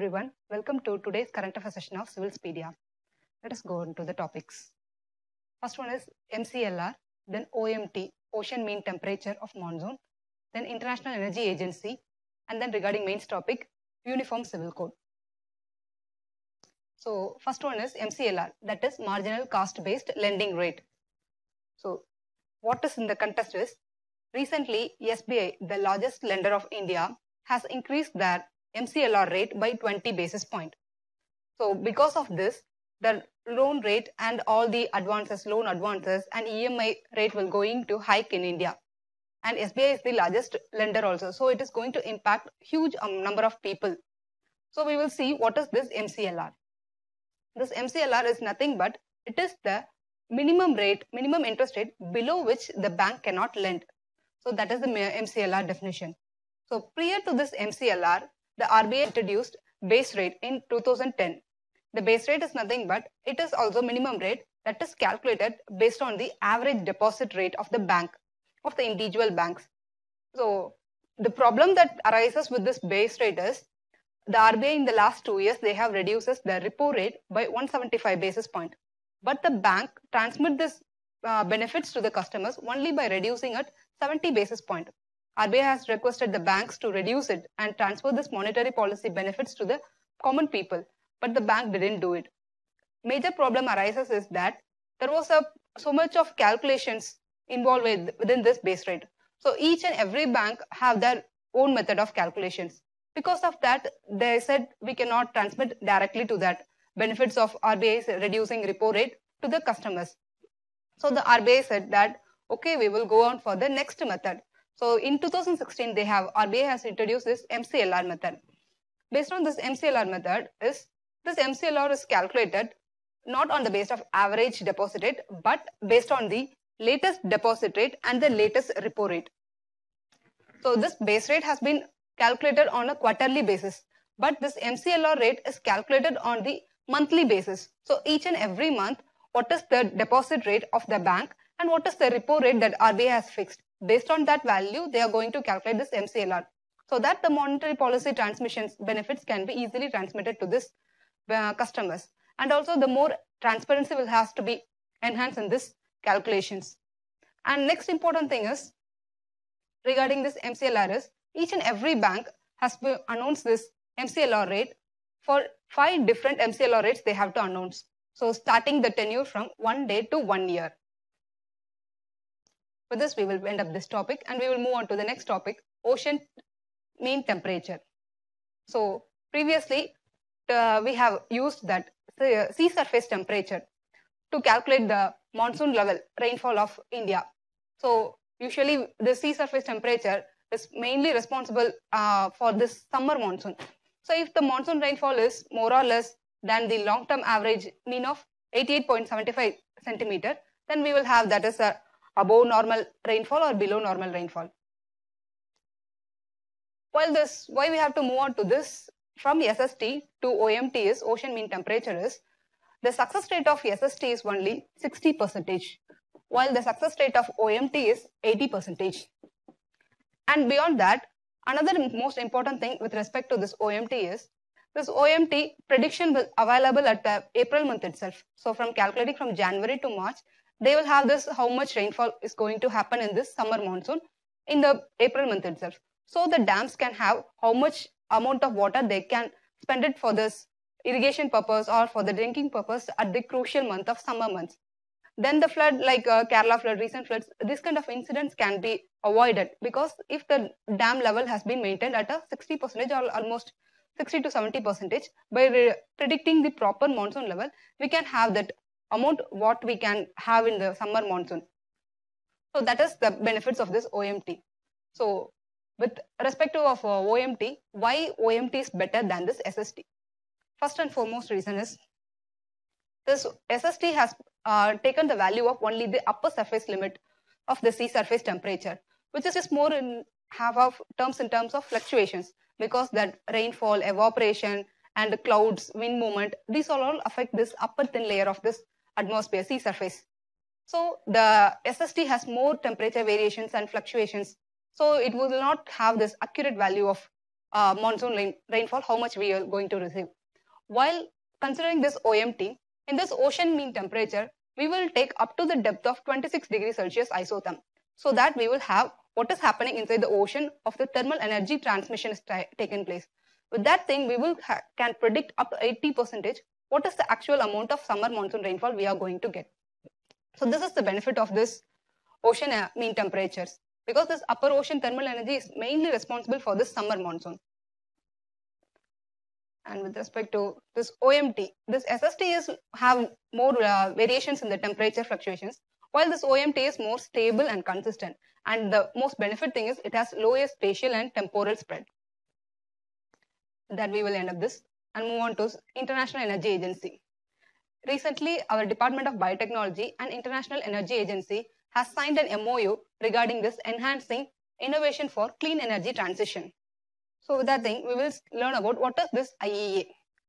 everyone, welcome to today's current affairs session of Civilspedia. Let us go into the topics. First one is MCLR, then OMT, Ocean Mean Temperature of Monsoon, then International Energy Agency, and then regarding mains topic, Uniform Civil Code. So first one is MCLR, that is Marginal Cost Based Lending Rate. So what is in the context is, recently SBI, the largest lender of India, has increased their MCLR rate by 20 basis points. So because of this, the loan rate and all the advances, loan advances and EMI rate will going to hike in India. And SBI is the largest lender also. So it is going to impact huge number of people. So we will see what is this MCLR. This MCLR is nothing but it is the minimum rate, minimum interest rate below which the bank cannot lend. So that is the MCLR definition. So prior to this MCLR, the RBI introduced base rate in 2010. The base rate is nothing but it is also minimum rate that is calculated based on the average deposit rate of the bank, of the individual banks. So the problem that arises with this base rate is the RBI in the last 2 years, they have reduced the repo rate by 175 basis point. But the bank transmit this benefits to the customers only by reducing it 70 basis point. RBI has requested the banks to reduce it and transfer this monetary policy benefits to the common people, but the bank didn't do it. Major problem arises is that there was so much of calculations involved within this base rate. So each and every bank have their own method of calculations. Because of that, they said we cannot transmit directly to that benefits of RBI's reducing repo rate to the customers. So the RBI said that, okay, we will go on for the next method. So in 2016, RBI has introduced this MCLR method. Based on this MCLR method, this MCLR is calculated not on the base of average deposit rate, but based on the latest deposit rate and the latest repo rate. So this base rate has been calculated on a quarterly basis, but this MCLR rate is calculated on the monthly basis. So each and every month, what is the deposit rate of the bank and what is the repo rate that RBI has fixed. Based on that value, they are going to calculate this MCLR so that the monetary policy transmissions benefits can be easily transmitted to this customers. And also the more transparency will have to be enhanced in this calculations. And next important thing is regarding this MCLR is each and every bank has to announce this MCLR rate. For 5 different MCLR rates they have to announce. So starting the tenure from 1 day to 1 year. With this, we will end up this topic and we will move on to the next topic, ocean mean temperature. So previously, we have used that sea surface temperature to calculate the monsoon level rainfall of India. So usually the sea surface temperature is mainly responsible for this summer monsoon. So if the monsoon rainfall is more or less than the long-term average mean of 88.75 centimeter, then we will have that as a above normal rainfall or below normal rainfall. Why we have to move on to this from SST to OMT is ocean mean temperature is the success rate of SST is only 60%, while the success rate of OMT is 80%. And beyond that, another most important thing with respect to this OMT is this OMT prediction will available at the April month itself. So from calculating from January to March, they will have this how much rainfall is going to happen in this summer monsoon in the April month itself. So the dams can have how much amount of water they can spend it for this irrigation purpose or for the drinking purpose at the crucial month of summer months. Then the flood like Kerala flood, recent floods, this kind of incidents can be avoided because if the dam level has been maintained at a 60% or almost 60 to 70%, by predicting the proper monsoon level, we can have that amount what we can have in the summer monsoon. So that is the benefits of this OMT. So with respect to OMT, why OMT is better than this SST? First and foremost reason is this SST has taken the value of only the upper surface limit of the sea surface temperature, which is just more in terms of fluctuations, because that rainfall, evaporation and clouds, wind movement, these all affect this upper thin layer of this atmosphere, sea surface. So the SST has more temperature variations and fluctuations. So it will not have this accurate value of monsoon rainfall, how much we are going to receive. While considering this OMT, in this ocean mean temperature, we will take up to the depth of 26 degrees Celsius isotherm, so that we will have what is happening inside the ocean of the thermal energy transmission is taken place. With that thing, we will can predict up to 80% what is the actual amount of summer monsoon rainfall we are going to get. So this is the benefit of this ocean mean temperatures, because this upper ocean thermal energy is mainly responsible for this summer monsoon. And with respect to this OMT, this SST have more variations in the temperature fluctuations, while this OMT is more stable and consistent. And the most benefit thing is it has lowest spatial and temporal spread. That we will end up this and move on to International Energy Agency. Recently, our Department of Biotechnology and International Energy Agency has signed an MOU regarding this enhancing innovation for clean energy transition. So with that thing, we will learn about what is this IEA.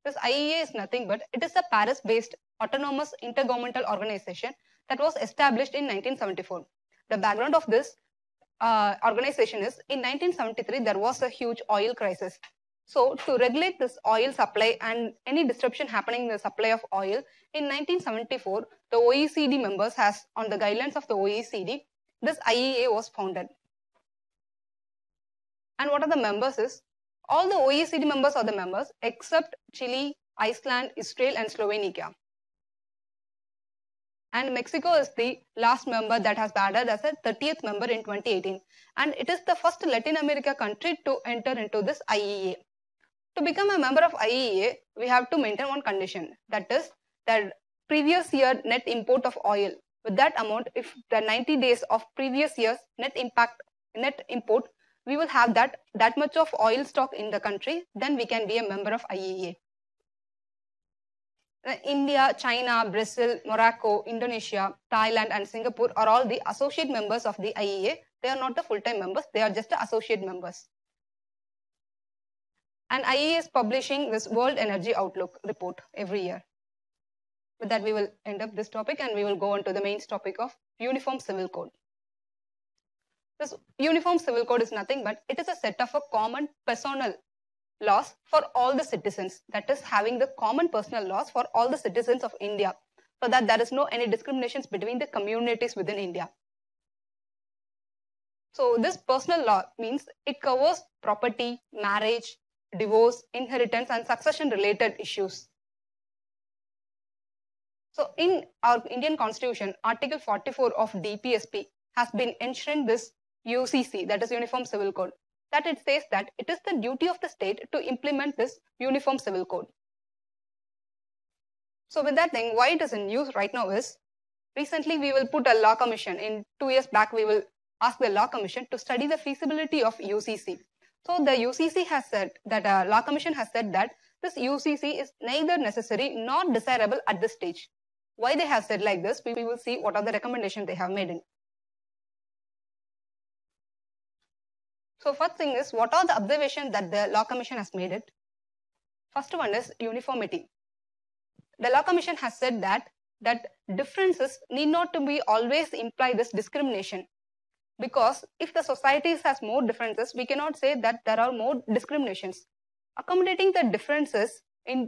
This IEA is nothing but it is a Paris-based autonomous intergovernmental organization that was established in 1974. The background of this organization is in 1973 there was a huge oil crisis. So to regulate this oil supply and any disruption happening in the supply of oil, in 1974 the OECD members has, on the guidelines of the OECD, this IEA was founded. And what are the members is, all the OECD members are the members except Chile, Iceland, Israel and Slovenia. And Mexico is the last member that has been added as a 30th member in 2018. And it is the first Latin America country to enter into this IEA. To become a member of IEA, we have to maintain one condition. That is that previous year net import of oil. With that amount, if the 90 days of previous year's net import, we will have that much of oil stock in the country, then we can be a member of IEA. India, China, Brazil, Morocco, Indonesia, Thailand and Singapore are all the associate members of the IEA. They are not the full-time members, they are just the associate members. And IEA is publishing this World Energy Outlook report every year. With that, we will end up this topic and we will go on to the main topic of Uniform Civil Code. This Uniform Civil Code is nothing but it is a set of a common personal laws for all the citizens. That is having the common personal laws for all the citizens of India, so that there is no any discriminations between the communities within India. So this personal law means it covers property, marriage, divorce, inheritance and succession related issues. So in our Indian Constitution, Article 44 of DPSP has been enshrined this UCC, that is Uniform Civil Code, that it says that it is the duty of the state to implement this Uniform Civil Code. So with that thing, why it is in news right now is, recently we will put a law commission. In 2 years back, we will ask the law commission to study the feasibility of UCC. So the UCC has said that law commission has said that this UCC is neither necessary nor desirable at this stage. Why they have said like this, we will see what are the recommendations they have made in. So first thing is, what are the observations that the law commission has made it? First one is uniformity. The law commission has said that differences need not to be always imply this discrimination. Because if the society has more differences, we cannot say that there are more discriminations. Accommodating the differences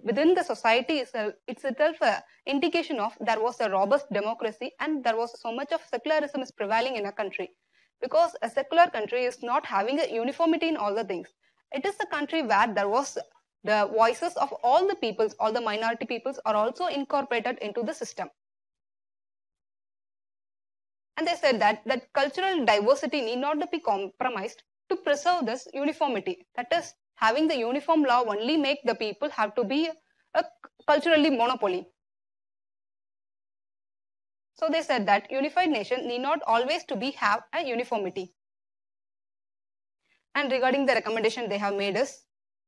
within the society is itself an indication of there was a robust democracy and there was so much of secularism is prevailing in a country. Because a secular country is not having a uniformity in all the things. It is a country where there was the voices of all the peoples, all the minority peoples are also incorporated into the system. And they said that cultural diversity need not to be compromised to preserve this uniformity. That is, having the uniform law only make the people have to be a culturally monopoly. So they said that unified nation need not always to have a uniformity. And regarding the recommendation they have made is,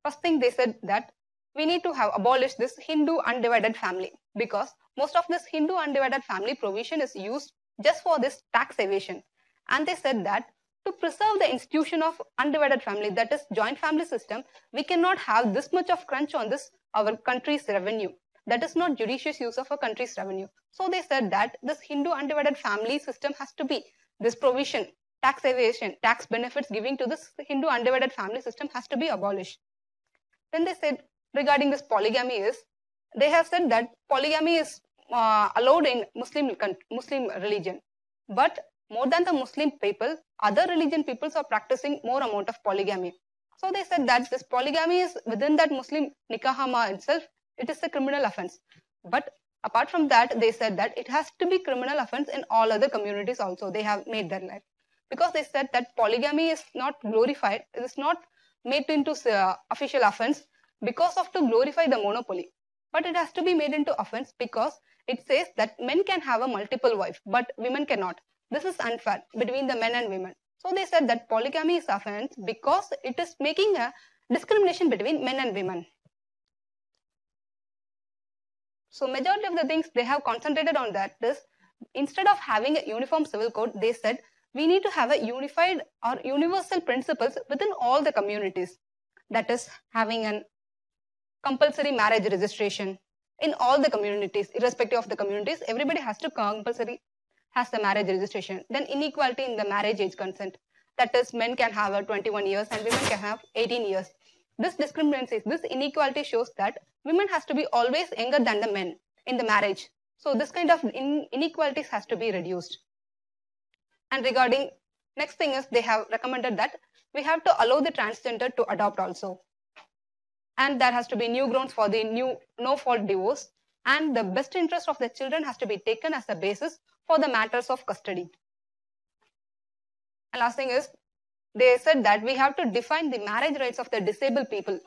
first thing they said that we need to have abolished this Hindu undivided family, because most of this Hindu undivided family provision is used just for this tax evasion. And they said that to preserve the institution of undivided family, that is joint family system, we cannot have this much of crunch on this our country's revenue. That is not judicious use of a country's revenue. So they said that this Hindu undivided family system has to be, this provision, tax evasion, tax benefits giving to this Hindu undivided family system has to be abolished. Then they said regarding this polygamy is, they have said that polygamy is allowed in Muslim religion, but more than the Muslim people, other religion peoples are practicing more amount of polygamy. So they said that this polygamy is within that Muslim nikahama itself, it is a criminal offense. But apart from that, they said that it has to be criminal offense in all other communities also. They have made that life, because they said that polygamy is not glorified, it is not made into official offense because of to glorify the monopoly, but it has to be made into offense because it says that men can have a multiple wife but women cannot. This is unfair between the men and women. So they said that polygamy is offense because it is making a discrimination between men and women. So majority of the things they have concentrated on that is, instead of having a uniform civil code, they said we need to have a unified or universal principles within all the communities. That is having an compulsory marriage registration in all the communities, irrespective of the communities, everybody has to compulsory has the marriage registration. Then inequality in the marriage age consent. That is, men can have 21 years and women can have 18 years. This discriminancy, this inequality shows that women has to be always younger than the men in the marriage. So this kind of inequalities has to be reduced. And regarding next thing is, they have recommended that we have to allow the transgender to adopt also. And there has to be new grounds for the new no-fault divorce. And the best interest of the children has to be taken as a basis for the matters of custody. And last thing is, they said that we have to define the marriage rights of the disabled people.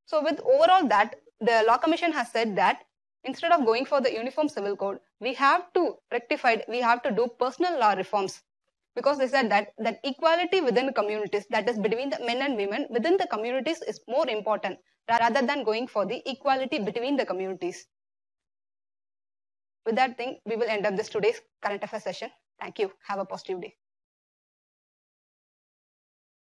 So with overall that, the Law Commission has said that instead of going for the uniform civil code, we have to rectify, we have to do personal law reforms, because they said that equality within communities, that is between the men and women within the communities, is more important rather than going for the equality between the communities. With that thing, we will end up this today's current affairs session. Thank you. Have a positive day.